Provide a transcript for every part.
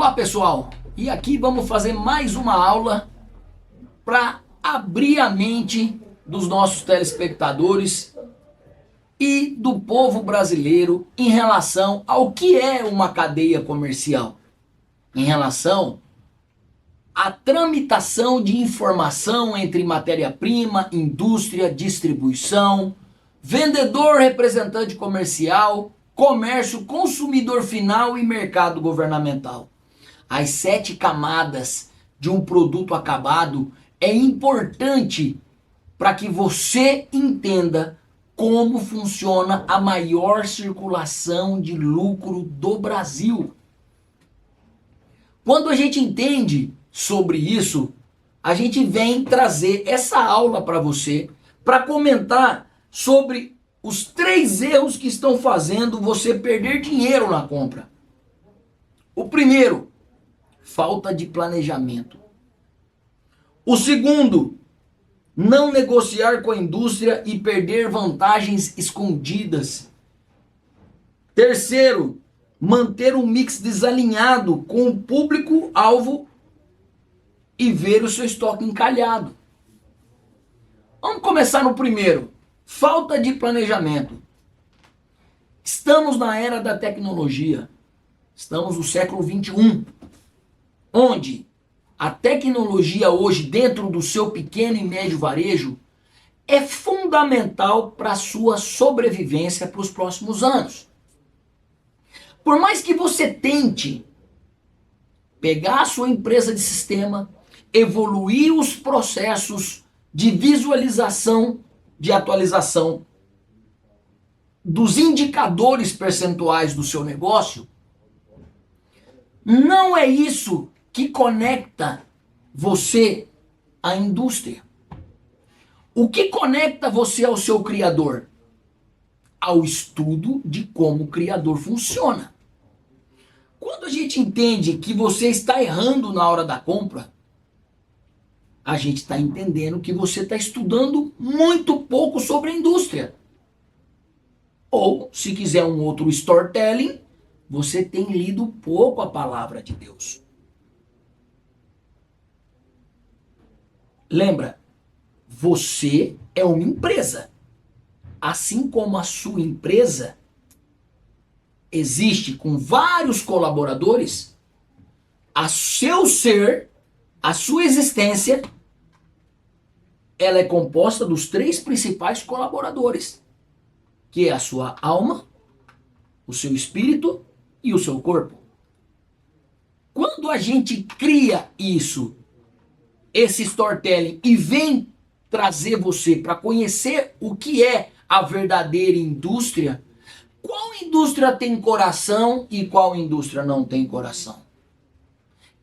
Olá pessoal, e aqui vamos fazer mais uma aula para abrir a mente dos nossos telespectadores e do povo brasileiro em relação ao que é uma cadeia comercial, em relação à tramitação de informação entre matéria-prima, indústria, distribuição, vendedor, representante comercial, comércio, consumidor final e mercado governamental. As 7 camadas de um produto acabado é importante para que você entenda como funciona a maior circulação de lucro do Brasil. Quando a gente entende sobre isso, a gente vem trazer essa aula para você, para comentar sobre os 3 erros que estão fazendo você perder dinheiro na compra. O primeiro, falta de planejamento. O segundo, não negociar com a indústria e perder vantagens escondidas. Terceiro, manter um mix desalinhado com o público-alvo e ver o seu estoque encalhado. Vamos começar no primeiro, falta de planejamento. Estamos na era da tecnologia, estamos no século 21, onde a tecnologia hoje dentro do seu pequeno e médio varejo é fundamental para a sua sobrevivência para os próximos anos. Por mais que você tente pegar a sua empresa de sistema, evoluir os processos de visualização, de atualização dos indicadores percentuais do seu negócio, não é isso que conecta você à indústria. O que conecta você ao seu criador? Ao estudo de como o criador funciona. Quando a gente entende que você está errando na hora da compra, a gente está entendendo que você está estudando muito pouco sobre a indústria. Ou, se quiser um outro storytelling, você tem lido pouco a palavra de Deus. Lembra, você é uma empresa. Assim como a sua empresa existe com vários colaboradores, a seu ser, a sua existência, ela é composta dos 3 principais colaboradores, que é a sua alma, o seu espírito e o seu corpo. Quando a gente cria isso, esse storytelling, e vem trazer você para conhecer o que é a verdadeira indústria, qual indústria tem coração e qual indústria não tem coração?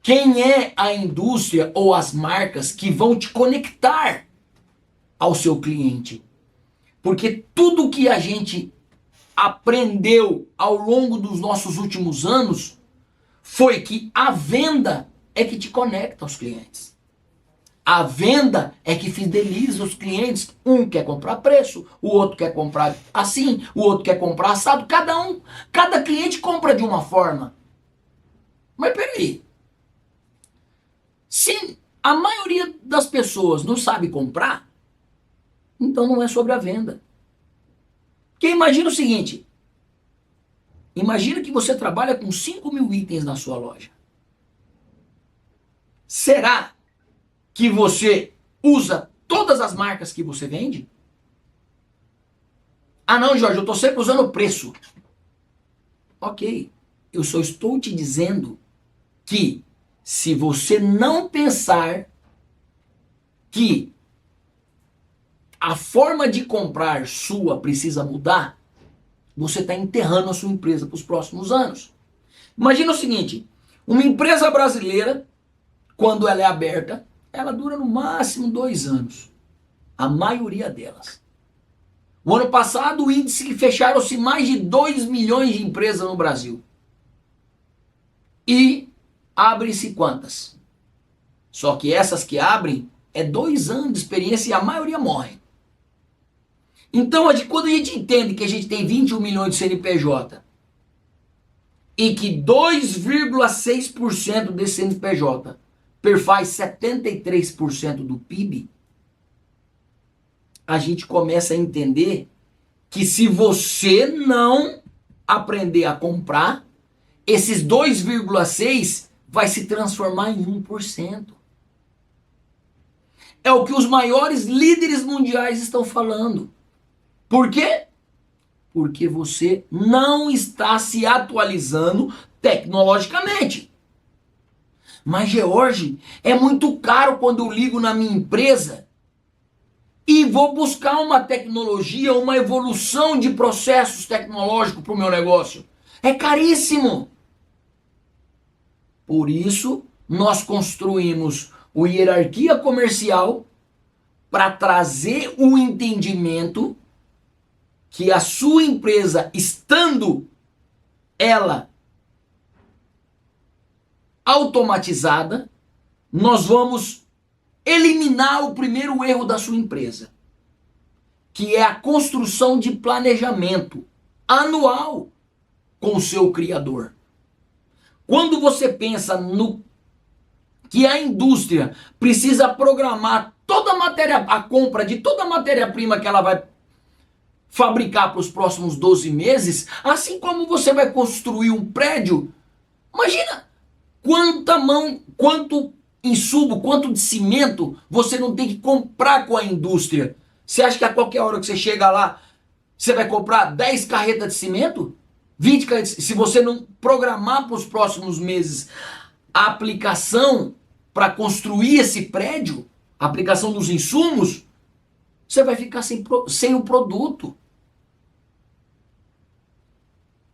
Quem é a indústria ou as marcas que vão te conectar ao seu cliente? Porque tudo que a gente aprendeu ao longo dos nossos últimos anos foi que a venda é que te conecta aos clientes. A venda é que fideliza os clientes. Um quer comprar preço, o outro quer comprar assim, o outro quer comprar assado. Cada cliente compra de uma forma. Mas peraí. Se a maioria das pessoas não sabe comprar, então não é sobre a venda. Porque imagina o seguinte. Imagina que você trabalha com 5.000 itens na sua loja. Será que você usa todas as marcas que você vende? Ah não, Jorge, eu estou sempre usando o preço. Ok, eu só estou te dizendo que se você não pensar que a forma de comprar sua precisa mudar, você está enterrando a sua empresa para os próximos anos. Imagina o seguinte, uma empresa brasileira, quando ela é aberta, ela dura no máximo 2 anos. A maioria delas. O ano passado, o índice que fecharam-se mais de 2 milhões de empresas no Brasil. E abrem-se quantas? Só que essas que abrem, é 2 anos de experiência e a maioria morre. Então, quando a gente entende que a gente tem 21 milhões de CNPJ e que 2,6% desse CNPJ perfaz 73% do PIB, a gente começa a entender que se você não aprender a comprar, esses 2,6 vai se transformar em 1%. É o que os maiores líderes mundiais estão falando. Por quê? Porque você não está se atualizando tecnologicamente. Mas, George, é muito caro quando eu ligo na minha empresa e vou buscar uma tecnologia, uma evolução de processos tecnológicos para o meu negócio. É caríssimo. Por isso, nós construímos o hierarquia comercial para trazer o entendimento que a sua empresa, estando ela automatizada, nós vamos eliminar o primeiro erro da sua empresa, que é a construção de planejamento anual com o seu criador. Quando você pensa no que a indústria precisa programar a compra de toda a matéria-prima que ela vai fabricar para os próximos 12 meses, assim como você vai construir um prédio, imagina quanto insumo, quanto de cimento você não tem que comprar com a indústria. Você acha que a qualquer hora que você chega lá, você vai comprar 10 carretas de cimento? 20 carretas? Se você não programar para os próximos meses a aplicação para construir esse prédio, a aplicação dos insumos, você vai ficar sem o produto.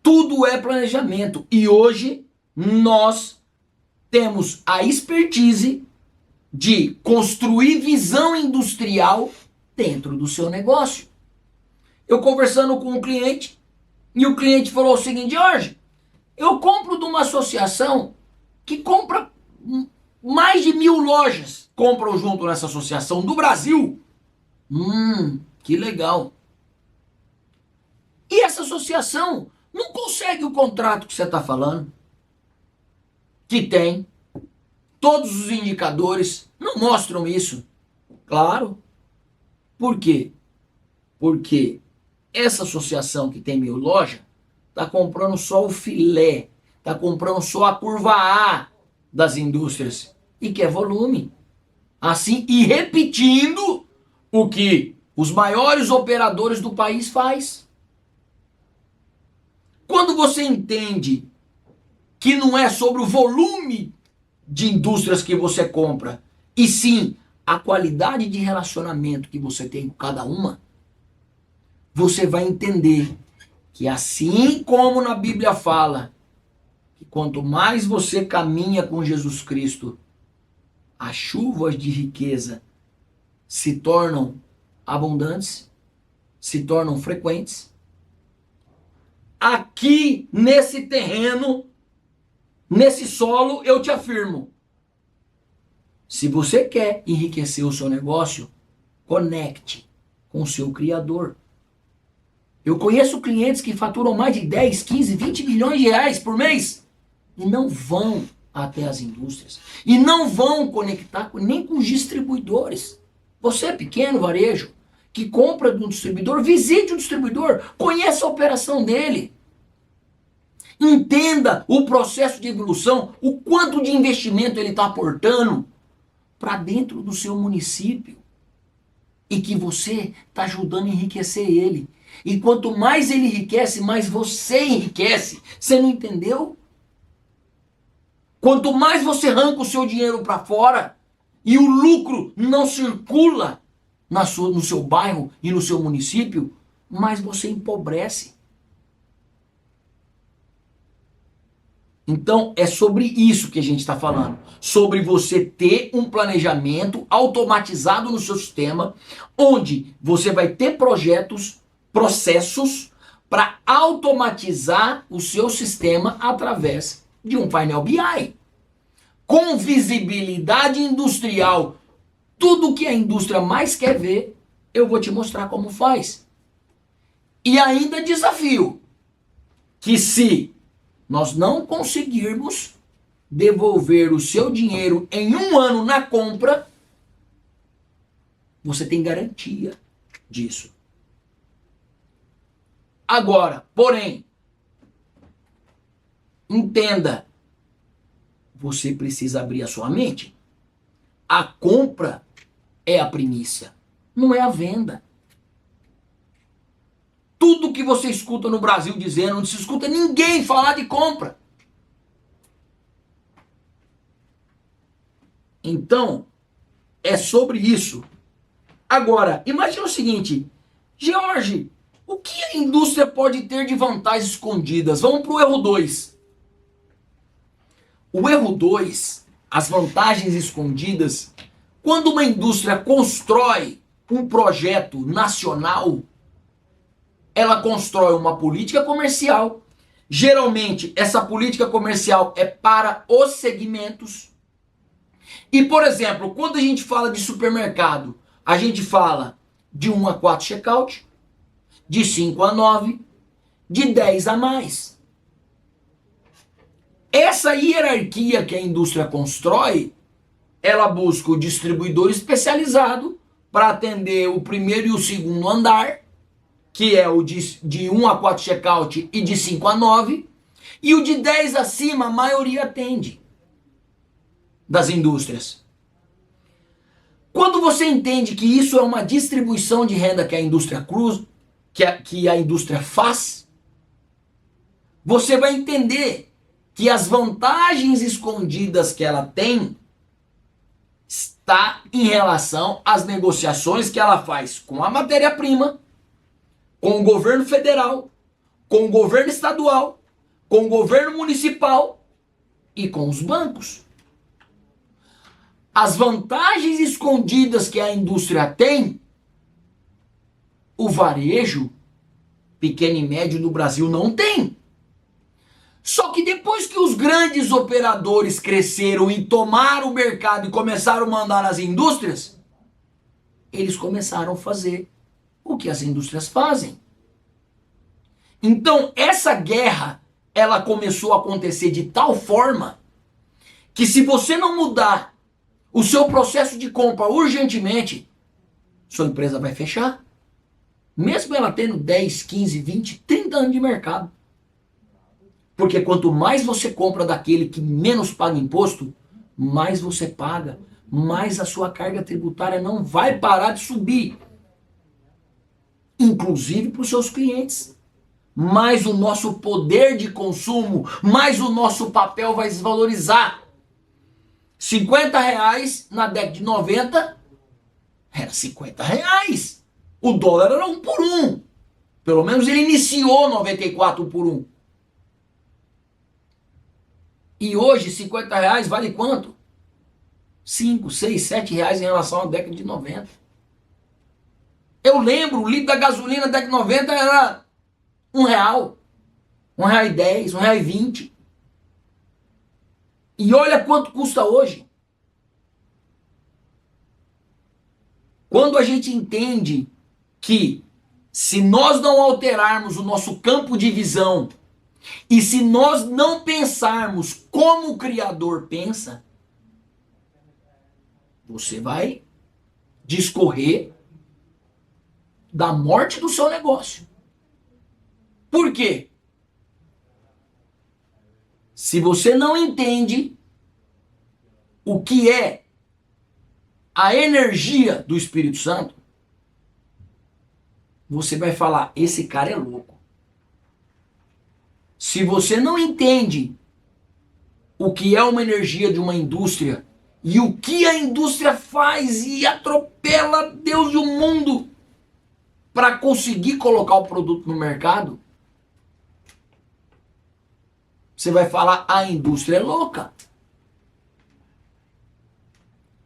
Tudo é planejamento. E hoje nós temos a expertise de construir visão industrial dentro do seu negócio. Eu conversando com um cliente, e o cliente falou o seguinte: Jorge, eu compro de uma associação que compra mais de 1.000 lojas. Compram junto nessa associação do Brasil. Que legal. E essa associação não consegue o contrato que você está falando. Que tem. Todos os indicadores não mostram isso. Claro. Por quê? Porque essa associação que tem 1.000 lojas está comprando só o filé. Está comprando só a curva A das indústrias. E quer volume. Assim, e repetindo o que os maiores operadores do país faz. Quando você entende que não é sobre o volume de indústrias que você compra, e sim a qualidade de relacionamento que você tem com cada uma, você vai entender que assim como na Bíblia fala, que quanto mais você caminha com Jesus Cristo, as chuvas de riqueza se tornam abundantes, se tornam frequentes. Aqui nesse terreno, nesse solo, eu te afirmo: se você quer enriquecer o seu negócio, conecte com o seu Criador. Eu conheço clientes que faturam mais de 10, 15, 20 milhões de reais por mês e não vão até as indústrias. E não vão conectar nem com os distribuidores. Você é pequeno varejo, que compra de um distribuidor, visite o distribuidor, conheça a operação dele. Entenda o processo de evolução, o quanto de investimento ele está aportando para dentro do seu município. E que você está ajudando a enriquecer ele. E quanto mais ele enriquece, mais você enriquece. Você não entendeu? Quanto mais você arranca o seu dinheiro para fora e o lucro não circula no seu bairro e no seu município, mais você empobrece. Então é sobre isso que a gente está falando. Sobre você ter um planejamento automatizado no seu sistema, onde você vai ter projetos, processos para automatizar o seu sistema através de um painel BI. Com visibilidade industrial, tudo que a indústria mais quer ver, eu vou te mostrar como faz. E ainda desafio que se nós não conseguirmos devolver o seu dinheiro em 1 ano na compra, você tem garantia disso. Agora, porém, entenda, você precisa abrir a sua mente. A compra é a primícia, não é a venda. Tudo que você escuta no Brasil dizendo, não se escuta ninguém falar de compra. Então, é sobre isso. Agora, imagina o seguinte, George, o que a indústria pode ter de vantagens escondidas? Vamos para o erro 2. O erro 2, as vantagens escondidas, quando uma indústria constrói um projeto nacional, ela constrói uma política comercial. Geralmente, essa política comercial é para os segmentos. E, por exemplo, quando a gente fala de supermercado, a gente fala de 1 a 4 checkout, de 5 a 9, de 10 a mais. Essa hierarquia que a indústria constrói, ela busca o distribuidor especializado para atender o primeiro e o segundo andar, que é o de 1 a 4 checkout e de 5 a 9, e o de 10 acima a maioria atende das indústrias. Quando você entende que isso é uma distribuição de renda que a indústria que a indústria faz, você vai entender que as vantagens escondidas que ela tem está em relação às negociações que ela faz com a matéria-prima, com o governo federal, com o governo estadual, com o governo municipal e com os bancos. As vantagens escondidas que a indústria tem, o varejo, pequeno e médio do Brasil, não tem. Só que depois que os grandes operadores cresceram e tomaram o mercado e começaram a mandar nas indústrias, eles começaram a fazer o que as indústrias fazem. Então, essa guerra, ela começou a acontecer de tal forma que se você não mudar o seu processo de compra urgentemente, sua empresa vai fechar. Mesmo ela tendo 10, 15, 20, 30 anos de mercado. Porque quanto mais você compra daquele que menos paga imposto, mais você paga, mais a sua carga tributária não vai parar de subir. Inclusive para os seus clientes. Mais o nosso poder de consumo, mais o nosso papel vai desvalorizar. R$50 na década de 90 era R$50. O dólar era 1 por 1. Pelo menos ele iniciou 94 1 por 1. E hoje R$50 vale quanto? 5, 6, 7 reais em relação à década de 90. Eu lembro, o litro da gasolina da década de 90 era R$1, R$1,10, R$1,20. E olha quanto custa hoje. Quando a gente entende que se nós não alterarmos o nosso campo de visão e se nós não pensarmos como o Criador pensa, você vai discorrer da morte do seu negócio. Por quê? Se você não entende o que é a energia do Espírito Santo, você vai falar, esse cara é louco. Se você não entende o que é uma energia de uma indústria e o que a indústria faz e atropela Deus e o mundo para conseguir colocar o produto no mercado, você vai falar, a indústria é louca.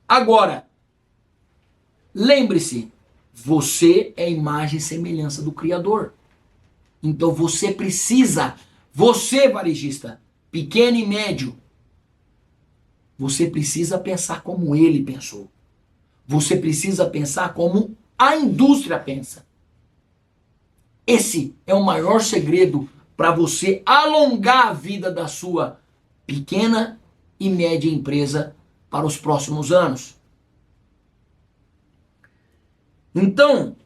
Agora, lembre-se, você é a imagem e semelhança do Criador. Então você precisa, você varejista, pequeno e médio, você precisa pensar como ele pensou. Você precisa pensar como a indústria pensa. Esse é o maior segredo para você alongar a vida da sua pequena e média empresa para os próximos anos. Então,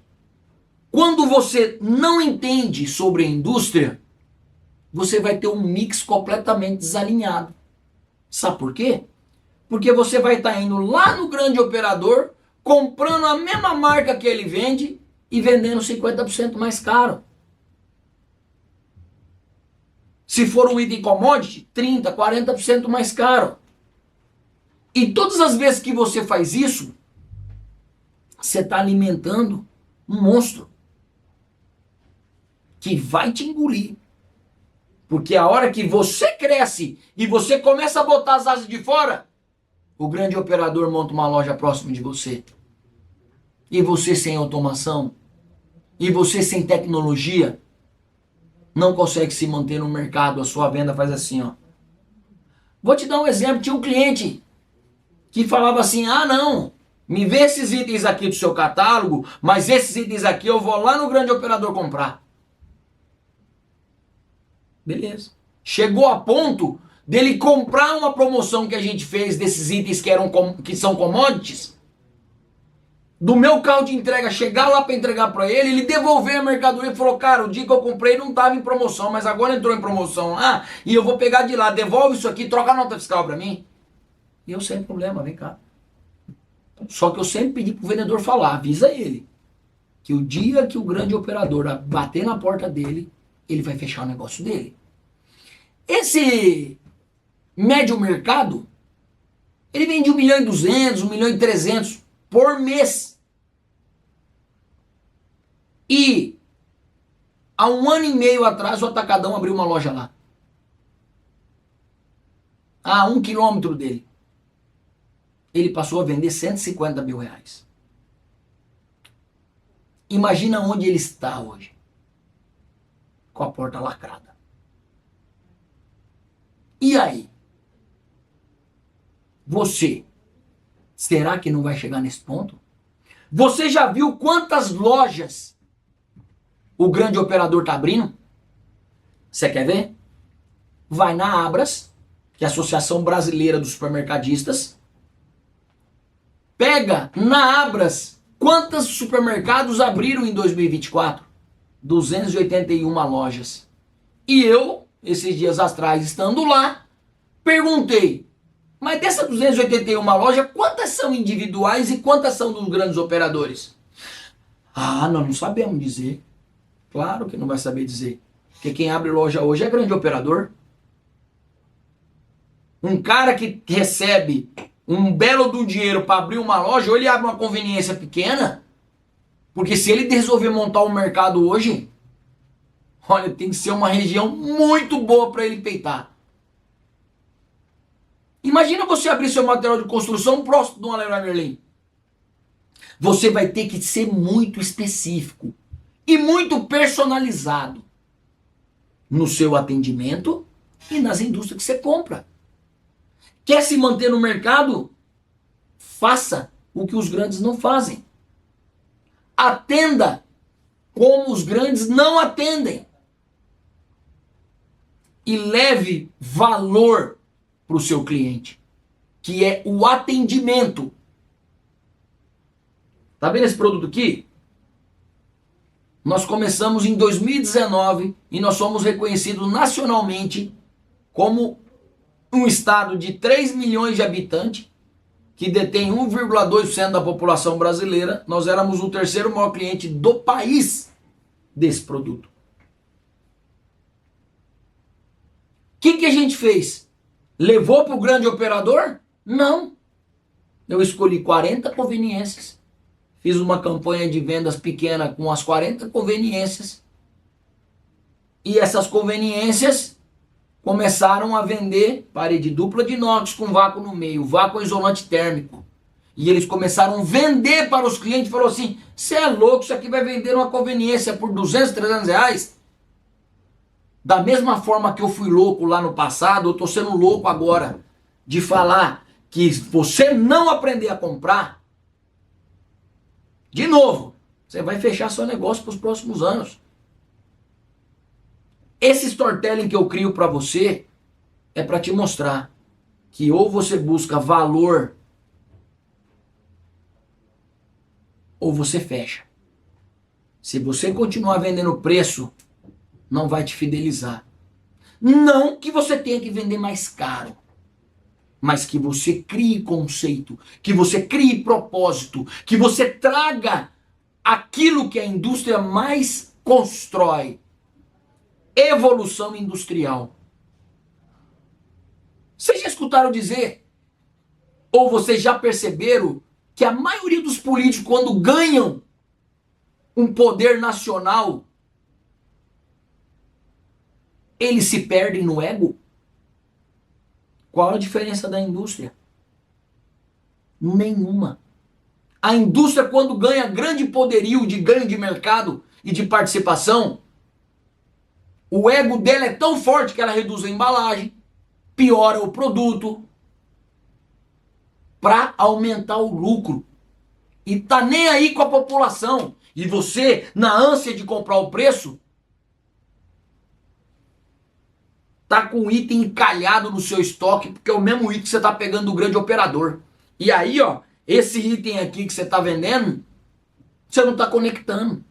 quando você não entende sobre a indústria, você vai ter um mix completamente desalinhado. Sabe por quê? Porque você vai estar indo lá no grande operador, comprando a mesma marca que ele vende e vendendo 50% mais caro. Se for um item commodity, 30%, 40% mais caro. E todas as vezes que você faz isso, você está alimentando um monstro que vai te engolir. Porque a hora que você cresce e você começa a botar as asas de fora, o grande operador monta uma loja próxima de você. E você sem automação, e você sem tecnologia, não consegue se manter no mercado. A sua venda faz assim, ó. Vou te dar um exemplo. Tinha um cliente que falava assim, ah não, me vê esses itens aqui do seu catálogo, mas esses itens aqui eu vou lá no grande operador comprar. Beleza. Chegou a ponto dele comprar uma promoção que a gente fez desses itens que são commodities, do meu carro de entrega, chegar lá para entregar para ele devolver a mercadoria e falou, cara, o dia que eu comprei não estava em promoção, mas agora entrou em promoção lá e eu vou pegar de lá, devolve isso aqui, troca a nota fiscal para mim. E eu sem problema, vem cá. Só que eu sempre pedi pro vendedor falar, avisa ele, que o dia que o grande operador bater na porta dele, ele vai fechar o negócio dele. Esse médio mercado, ele vende 1.200.000, 1.300.000 por mês. E há 1 ano e meio atrás o Atacadão abriu uma loja lá. A 1 quilômetro dele. Ele passou a vender 150 mil reais. Imagina onde ele está hoje. Com a porta lacrada. E aí? Você, será que não vai chegar nesse ponto? Você já viu quantas lojas o grande operador está abrindo? Você quer ver? Vai na Abras, que é a Associação Brasileira dos Supermercadistas. Pega na Abras quantos supermercados abriram em 2024? 281 lojas. E eu, esses dias atrás, estando lá, perguntei, mas dessas 281 lojas, quantas são individuais e quantas são dos grandes operadores? Ah, nós não sabemos dizer. Claro que não vai saber dizer. Porque quem abre loja hoje é grande operador. Um cara que recebe um belo do dinheiro para abrir uma loja, ou ele abre uma conveniência pequena, porque se ele resolver montar um mercado hoje, olha, tem que ser uma região muito boa para ele peitar. Imagina você abrir seu material de construção próximo de uma Leroy Merlin. Você vai ter que ser muito específico e muito personalizado no seu atendimento e nas indústrias que você compra. Quer se manter no mercado? Faça o que os grandes não fazem. Atenda como os grandes não atendem. E leve valor para o seu cliente, que é o atendimento. Tá vendo esse produto aqui? Nós começamos em 2019 e nós somos reconhecidos nacionalmente como um estado de 3 milhões de habitantes, que detém 1,2% da população brasileira. Nós éramos o terceiro maior cliente do país desse produto. O que a gente fez? Levou para o grande operador? Não. Eu escolhi 40 conveniências. Fiz uma campanha de vendas pequena com as 40 conveniências. E essas conveniências começaram a vender parede dupla de inox com vácuo no meio, vácuo isolante térmico. E eles começaram a vender para os clientes. Falou assim, você é louco, isso aqui vai vender uma conveniência por 200, 300 reais? Da mesma forma que eu fui louco lá no passado, eu estou sendo louco agora de falar que você não aprender a comprar, de novo, você vai fechar seu negócio para os próximos anos. Esse storytelling que eu crio para você é para te mostrar que ou você busca valor ou você fecha. Se você continuar vendendo preço, não vai te fidelizar. Não que você tenha que vender mais caro, mas que você crie conceito, que você crie propósito, que você traga aquilo que a indústria mais constrói. Evolução industrial. Vocês já escutaram dizer, ou vocês já perceberam, que a maioria dos políticos, quando ganham um poder nacional, eles se perdem no ego? Qual a diferença da indústria? Nenhuma. A indústria, quando ganha grande poderio de ganho de mercado e de participação, o ego dela é tão forte que ela reduz a embalagem, piora o produto, para aumentar o lucro. E tá nem aí com a população. E você, na ânsia de comprar o preço, tá com o item encalhado no seu estoque, porque é o mesmo item que você tá pegando do grande operador. E aí, ó, esse item aqui que você tá vendendo, você não tá conectando.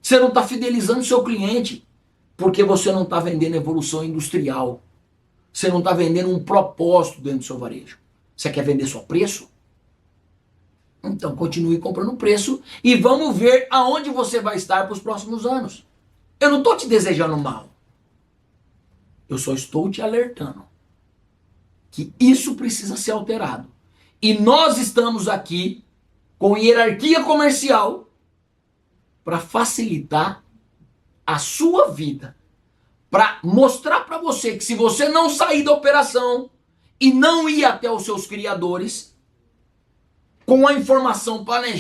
Você não tá fidelizando o seu cliente, porque você não tá vendendo evolução industrial. Você não tá vendendo um propósito dentro do seu varejo. Você quer vender só preço? Então continue comprando preço e vamos ver aonde você vai estar para os próximos anos. Eu não estou te desejando mal. Eu só estou te alertando que isso precisa ser alterado. E nós estamos aqui com hierarquia comercial para facilitar a sua vida. Para mostrar para você que se você não sair da operação e não ir até os seus criadores com a informação planejada,